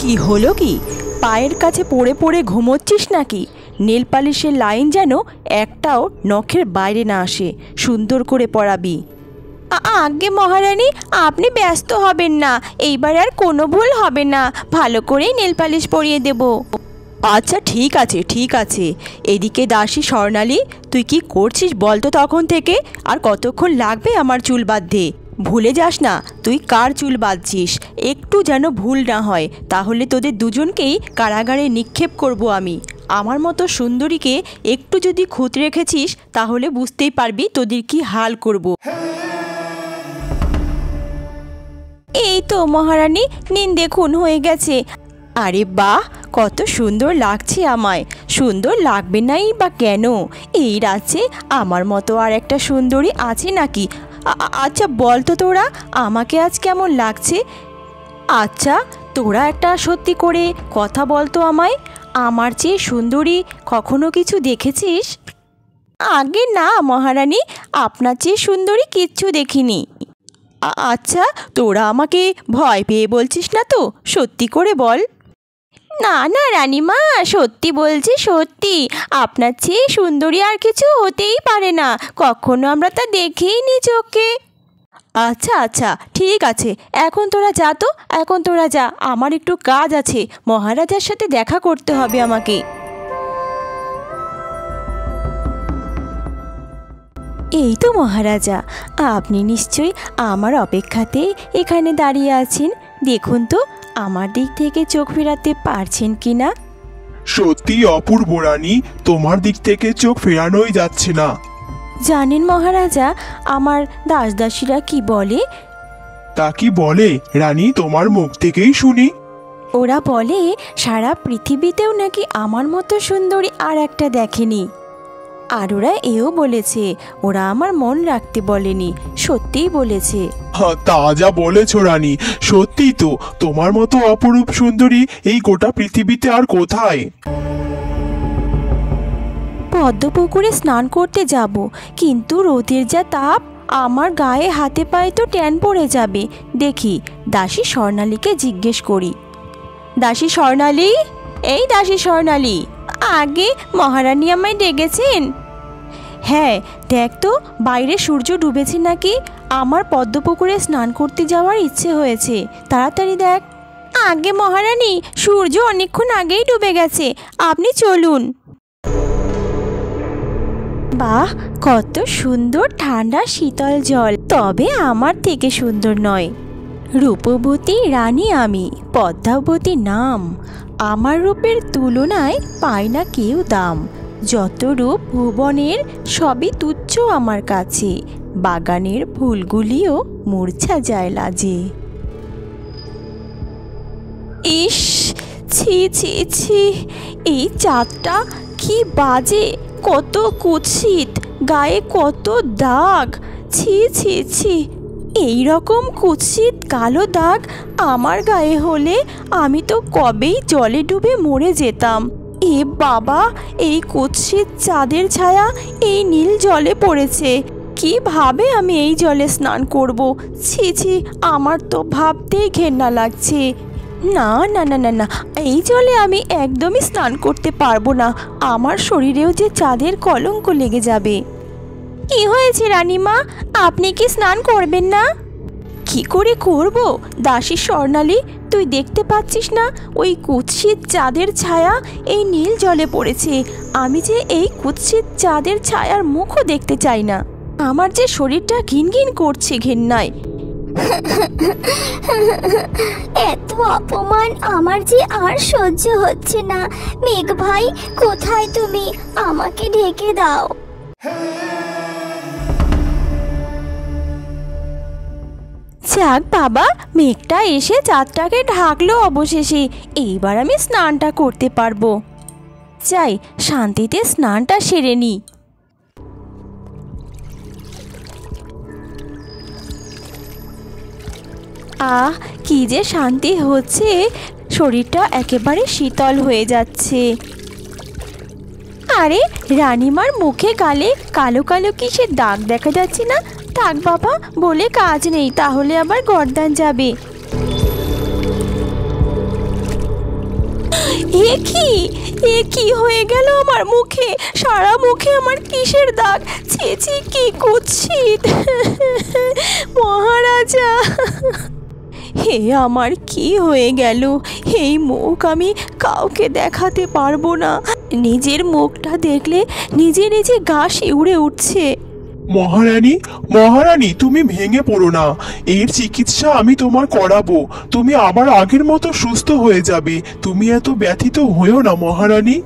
কি হলো কি? পায়ের কাছে পড়ে পড়ে ঘুমোচ্ছিস নাকি? নেল পালিশের লাইন যেন একটাও নখের বাইরে না আসে, সুন্দর করে পরাবি। আগে মহারানী, আপনি ব্যস্ত হবেন না, এইবার আর কোনো ভুল হবে না, ভালো করেই নেল পালিশ পরিয়ে দেব। আচ্ছা ঠিক আছে ঠিক আছে। এদিকে দাসী স্বর্ণালী, তুই কি করছিস বল তো তখন থেকে? আর কতক্ষণ লাগবে আমার চুল বাঁধতে? ভুলে যাস না তুই কার চুল বাঁধছিস, একটু যেন ভুল না হয়, তাহলে তোদের দুজনকেই কারাগারে নিক্ষেপ করব আমি। আমার মতো সুন্দরীকে একটু যদি খুঁত রেখেছিস তাহলে বুঝতেই পারবি তোদের কি হাল করব। এই তো মহারানী, নিন দেখুন হয়ে গেছে। আরে বাহ, কত সুন্দর লাগছে আমায়। সুন্দর লাগবে নাই বা কেন? এই রাজ্যে আমার মতো আর একটা সুন্দরী আছে নাকি? আচ্ছা বল তো তোরা, আমাকে আজ কেমন লাগছে? আচ্ছা তোরা একটা সত্যি করে কথা বল তো আমায়, আমার চেয়ে সুন্দরী কখনো কিছু দেখেছিস? আগে না মহারানী, আপনার চেয়ে সুন্দরী কিচ্ছু দেখিনি। আচ্ছা তোরা আমাকে ভয় পেয়ে বলছিস না তো? সত্যি করে বল। না না রানীমা, সত্যি বলছি, সত্যি। আপনার চেয়ে সুন্দরী আর কিছু হতেই পারে না, কখনো আমরা তা দেখেই নি চোখে। আচ্ছা আচ্ছা ঠিক আছে, এখন তোরা যা তো, এখন তোরা যা, আমার একটু কাজ আছে, মহারাজার সাথে দেখা করতে হবে আমাকে। এই তো মহারাজা, আপনি নিশ্চয়ই আমার অপেক্ষাতেই এখানে দাঁড়িয়ে আছেন। দেখুন তো আমার দিক থেকে চোখ ফেরাতে পারছেন কিনা। সত্যি অপূর্ব রানী, তোমার দিক থেকে চোখ ফেরানোই যাচ্ছে না। জানেন মহারাজা, আমার দাসদাসীরা কি বলে? তা কি বলে রানী, তোমার মুখ থেকেই শুনি। ওরা বলে সারা পৃথিবীতেও নাকি আমার মতো সুন্দরী আর একটা দেখেনি। আর ওরা এও বলেছে ওরা আমার মন রাখতে বলেনি, সত্যিই বলেছে। তা যা বলেছ রানী, সত্যি তো, তোমার মতো অপরূপ সুন্দরী এই গোটা পৃথিবীতে আর কোথায়? পদ্মপুকুরে স্নান করতে যাব, কিন্তু রোদের যা তাপ, আমার গায়ে হাতে পায়ে তো ট্যান পড়ে যাবে। দেখি দাসী স্বর্ণালীকে জিজ্ঞেস করি। দাসী স্বর্ণালী, এই দাসী স্বর্ণালী, আগে মহারানী আমায় ডেকেছেন? হ্যাঁ, দেখ তো বাইরে সূর্য ডুবেছে নাকি, আমার পদ্মপুকুরে স্নান করতে যাওয়ার ইচ্ছে হয়েছে, তাড়াতাড়ি দেখ। আগে মহারানী, সূর্য অনেকক্ষণ আগেই ডুবে গেছে, আপনি চলুন। বাহ, কত সুন্দর ঠান্ডা শীতল জল, তবে আমার থেকে সুন্দর নয়। রূপবতী রানী আমি, পদ্মাবতী নাম, আমার রূপের তুলনায় পায় না কেউ দাম। যত রূপ ভুবনের সবই তুচ্ছ আমার কাছে, বাগানের ফুলগুলিও মূর্ছা যায় লাজে। ইস, ছি ছি ছি, এই চাঁদটা কি বাজে, কত কুৎসিত, গায়ে কত দাগ, ছি ছি ছি। এই রকম কুৎসিত কালো দাগ আমার গায়ে হলে আমি তো কবেই জলে ডুবে মরে যেতাম। এ বাবা, এই কুৎসিত চাঁদের ছায়া এই নীল জলে পড়েছে, কিভাবে আমি এই জলে স্নান করব? ছি ছি, আমার তো ভাবতেই ঘেন্না লাগছে। না না না না না, এই জলে আমি একদমই স্নান করতে পারবো না, আমার শরীরেও যে চাঁদের কলঙ্ক লেগে যাবে। কি হয়েছে রানীমা, আপনি কি স্নান করবেন না? কি করে করব দাসী স্বর্ণালী, তুই দেখতে পাচ্ছিস না ওই কুৎসিত চাঁদের ছায়া এই নীল জলে পড়েছে, আমি যে এই কুৎসিত চাঁদের ছায়ার মুখও দেখতে চাই না, আমার যে শরীরটা ঘিনঘিন করছে ঘেন্নায়। এত অপমান আমার যে আর সহ্য হচ্ছে না। মেঘ ভাই, কোথায় তুমি? আমাকে ঢেকে দাও। যাক বাবা, মেঘটা এসে চাঁদটাকে ঢাকলো অবশেষে, এইবার আমি স্নানটা করতে পারবো। যাই শান্তিতে স্নানটা সেরে নি। আহ, কি যে শান্তি হচ্ছে, শরীরটা একেবারে শীতল হয়ে যাচ্ছে। আরে রানীমার মুখে গালে কালো কালো কিসের দাগ দেখা যাচ্ছে না? থাক বাবা, বলে কাজ নেই, তাহলে আবার গর্দান যাবে। এ কি হয়ে গেল আমার মুখে? সারা মুখে আমার কিসের দাগ? ছি ছি, কি কুৎসিত! মহারাজা, হে আমার কি হয়ে গেল? এই মুখ আমি কাউকে দেখাতে পারবো না। নিজের মুখটা দেখলে নিজে নিজে গা শিউরে উঠছে। মহারানী, মহারানী, তুমি ভেঙে পড়ো না। এর চিকিৎসা আমি তোমার করাবো। তুমি আবার আগের মতো সুস্থ হয়ে যাবে। তুমি এত ব্যথিত হয়েও না মহারানী।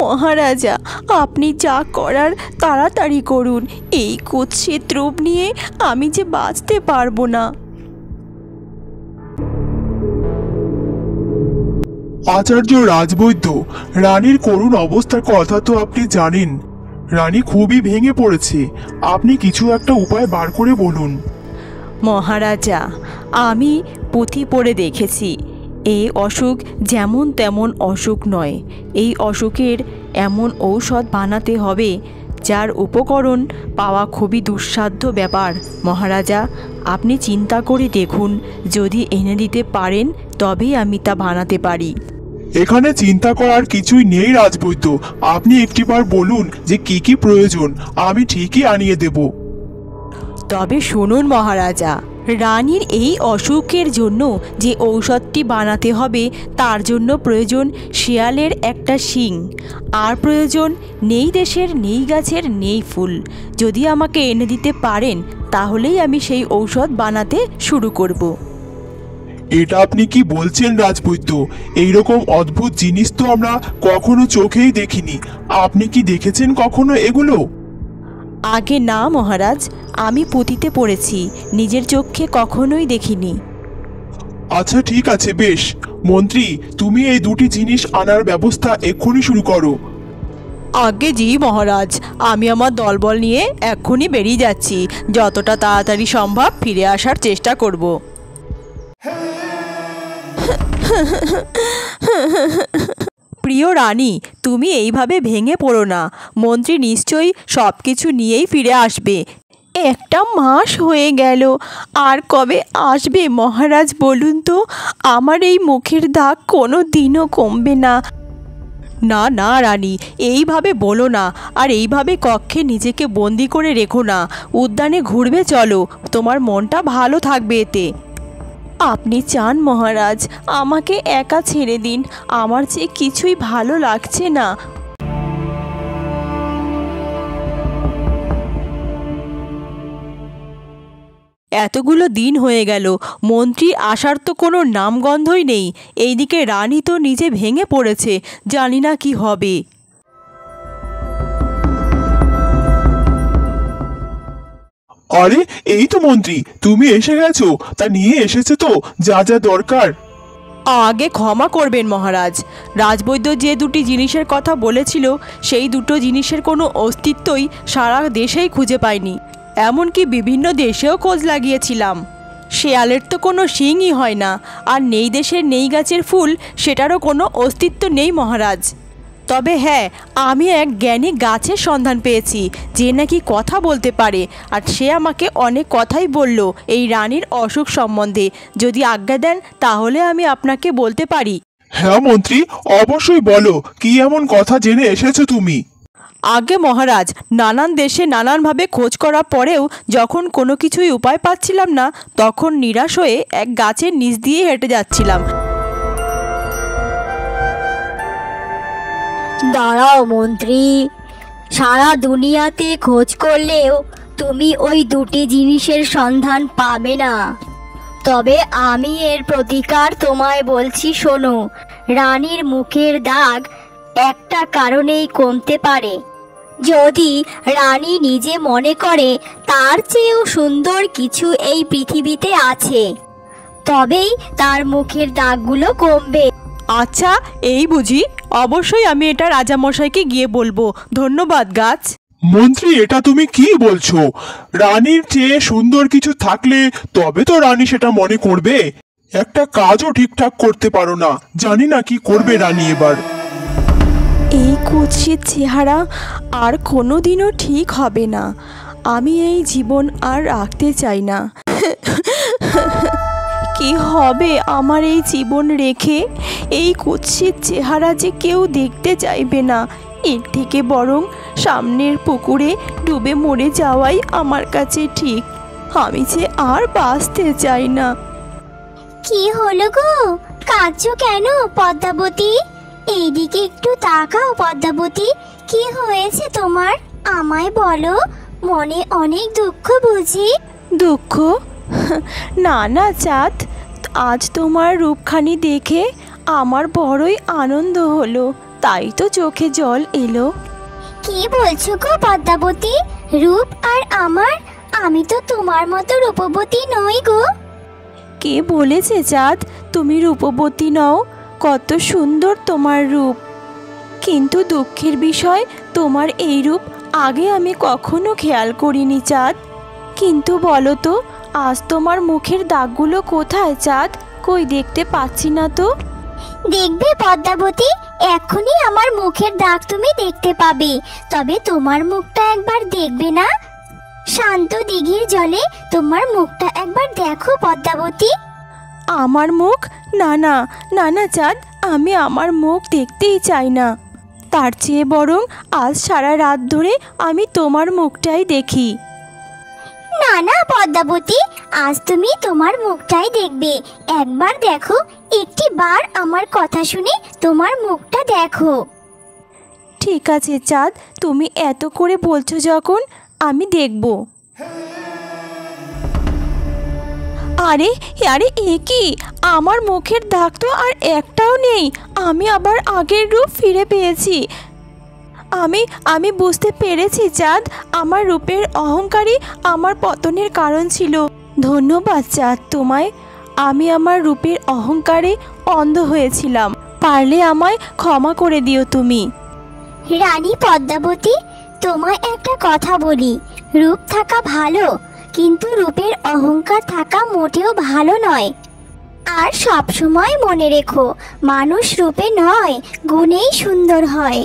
মহারাজা, আপনি যা করার তাড়াতাড়ি করুন। এই কুৎসিত রূপ নিয়ে আমি যে বাঁচতে পারবো না। আচার্য রাজবৈদ্য, রানীর করুণ অবস্থার কথা তো আপনি জানেন। রানী খুবই ভেঙে পড়েছে। আপনি কিছু একটা উপায় বার করে বলুন। মহারাজা, আমি পুঁথি পড়ে দেখেছি এই অসুখ যেমন তেমন অসুখ নয়। এই অসুখের এমন ঔষধ বানাতে হবে যার উপকরণ পাওয়া খুবই দুঃসাধ্য ব্যাপার। মহারাজা, আপনি চিন্তা করে দেখুন, যদি এনে দিতে পারেন তবেই আমি তা বানাতে পারি। এখানে চিন্তা করার কিছুই নেই রাজবৈদ্য। আপনি একটিবার বলুন যে কি কি প্রয়োজন, আমি ঠিকই আনিয়ে দেব। তবে শুনুন মহারাজা, রানীর এই অসুখের জন্য যে ঔষধটি বানাতে হবে তার জন্য প্রয়োজন শিয়ালের একটা শিং, আর প্রয়োজন নেই দেশের নেই গাছের নেই ফুল। যদি আমাকে এনে দিতে পারেন তাহলেই আমি সেই ঔষধ বানাতে শুরু করব। এটা আপনি কি বলছেন রাজবৈদ্য? এইরকম অদ্ভুত জিনিস তো আমরা কখনো চোখেই দেখিনি। আপনি কি দেখেছেন কখনো এগুলো? আগে না মহারাজ, আমি পুঁথিতে পড়েছি, নিজের চোখে কখনোই দেখিনি। আচ্ছা ঠিক আছে, বেশ। মন্ত্রী, তুমি এই দুটি জিনিস আনার ব্যবস্থা এক্ষুনি শুরু করো। আগে জি মহারাজ, আমি আমার দলবল নিয়ে এক্ষুনি বেরিয়ে যাচ্ছি। যতটা তাড়াতাড়ি সম্ভব ফিরে আসার চেষ্টা করব। প্রিয় রানী, তুমি এইভাবে ভেঙে পড়ো না। মন্ত্রী নিশ্চয়ই সব কিছু নিয়েই ফিরে আসবে। একটা মাস হয়ে গেল, আর কবে আসবে মহারাজ বলুন তো? আমার এই মুখের দাগ কোনো দিনও কমবে না। না না রানী, এইভাবে বলো না, আর এইভাবে কক্ষে নিজেকে বন্দি করে রেখো না। উদ্যানে ঘুরবে চলো, তোমার মনটা ভালো থাকবে এতে। আপনি চান মহারাজ আমাকে একা ছেড়ে দিন, আমার যে কিছুই ভালো লাগছে না। এতগুলো দিন হয়ে গেল, মন্ত্রী আসার তো কোনো নামগন্ধই নেই। এইদিকে রানী তো নিজে ভেঙে পড়েছে, জানি না কি হবে। আরে এই তো মন্ত্রী, তুমি এসে গেছো। তা নিয়ে এসেছে তো যা যা দরকার। আগে ক্ষমা করবেন মহারাজ, রাজবৈদ্য যে দুটি জিনিসের কথা বলেছিল সেই দুটো জিনিসের কোনো অস্তিত্বই সারা দেশেই খুঁজে পাইনি। এমনকি বিভিন্ন দেশেও খোঁজ লাগিয়েছিলাম। শেয়ালের তো কোনো শিংই হয় না, আর নেই দেশের নেই গাছের ফুল, সেটারও কোনো অস্তিত্ব নেই মহারাজ। তবে হ্যাঁ, আমি এক জ্ঞানী গাছের সন্ধান পেয়েছি যে নাকি কথা বলতে পারে, আর সে আমাকে অনেক কথাই বলল এই রানীর অসুখ সম্বন্ধে। যদি আজ্ঞা দেন তাহলে আমি আপনাকে বলতে পারি। হ্যাঁ মন্ত্রী, অবশ্যই বলো, কি এমন কথা জেনে এসেছো তুমি? আগে মহারাজ, নানান দেশে নানানভাবে খোঁজ করার পরেও যখন কোনো কিছুই উপায় পাচ্ছিলাম না, তখন নিরাশ হয়ে এক গাছের নিচ দিয়ে হেঁটে যাচ্ছিলাম। দাঁড়াও মন্ত্রী, সারা দুনিয়াতে খোঁজ করলেও তুমি ওই দুটি জিনিসের সন্ধান পাবে না। তবে আমি এর প্রতিকার তোমায় বলছি, শোনো। রানীর মুখের দাগ একটা কারণেই কমতে পারে। যদি রানী নিজে মনে করে তার চেয়েও সুন্দর কিছু এই পৃথিবীতে আছে, তবেই তার মুখের দাগগুলো কমবে। আচ্ছা, এই বুঝি? অবশ্যই আমি এটা রাজামশাইকে গিয়ে বলবো। ধন্যবাদ গাছ। মন্ত্রী, এটা তুমি কি বলছো? রানীর চেয়ে সুন্দর কিছু থাকলে তবে তো রানী সেটা মনে করবে। একটা কাজও ঠিকঠাক করতে পারো না, জানি না কি করবে রানী এবার। এই কুৎসিত চেহারা আর কোনো দিনও ঠিক হবে না। আমি এই জীবন আর রাখতে চাই না। কে কি হবে আমার এই জীবন রেখে? এই কুৎসিত চেহারা যে কেউ দেখতে চাইবে না। এর থেকে বরং সামনের পুকুরে ডুবে মরে যাওয়াই আমার কাছে ঠিক। আমি যে আর বাঁচতে চাই না। কি হলো গো, কাঁদছো কেন পদ্মাবতী? এইদিকে একটু তাকাও পদ্মাবতী, কি হয়েছে তোমার? আমায় বলো, মনে অনেক দুঃখ বুঝি? দুঃখ? না না চাঁদ, আজ তোমার রূপখানি দেখে আমার বড়ই আনন্দ হলো, তাই তো চোখে জল এলো। কি বলছো গো পদ্মাবতী? রূপ আর আমার? আমি তো তোমার মতো রূপবতী নই গো। কে বলেছে চাঁদ তুমি রূপবতী নও? কত সুন্দর তোমার রূপ, কিন্তু দুঃখের বিষয় তোমার এই রূপ আগে আমি কখনো খেয়াল করিনি চাঁদ। কিন্তু বলো তো, আজ তোমার মুখের দাগগুলো কোথায় চাঁদ? কই দেখতে পাচ্ছি না তো। দেখবে পদ্মাবতী, এখনই আমার মুখের দাগ তুমি দেখতে পাবে। তবে তোমার মুখটা একবার দেখবে না? শান্ত দিঘির জলে তোমার মুখটা একবার দেখো পদ্মাবতী। আমার মুখ? না না না না চাঁদ, আমি আমার মুখ দেখতেই চাই না। তার চেয়ে বরং আজ সারা রাত ধরে আমি তোমার মুখটাই দেখি। না না পদ্মাবতী, আজ তুমি তোমার মুখটাই দেখবে। একবার দেখো, একটি বার আমার কথা শুনে তোমার মুখটা দেখো। ঠিক আছে চাঁদ, তুমি এত করে বলছো যখন, আমি দেখব। আরে আরে, এ কি? আমার মুখের দাগ তো আর একটাও নেই। আমি আবার আগের রূপ ফিরে পেয়েছি। আমি বুঝতে পেরেছি চাঁদ, আমার রূপের অহংকারই আমার পতনের কারণ ছিল। ধন্যবাদ চাঁদ তোমায়। আমি আমার রূপের অহংকারে অন্ধ হয়েছিলাম। পারলে আমায় ক্ষমা করে দিও তুমি। রানী পদ্মাবতী, তোমায় একটা কথা বলি। রূপ থাকা ভালো, কিন্তু রূপের অহংকার থাকা মোটেও ভালো নয়। আর সব সময় মনে রেখো, মানুষ রূপে নয়, গুণেই সুন্দর হয়।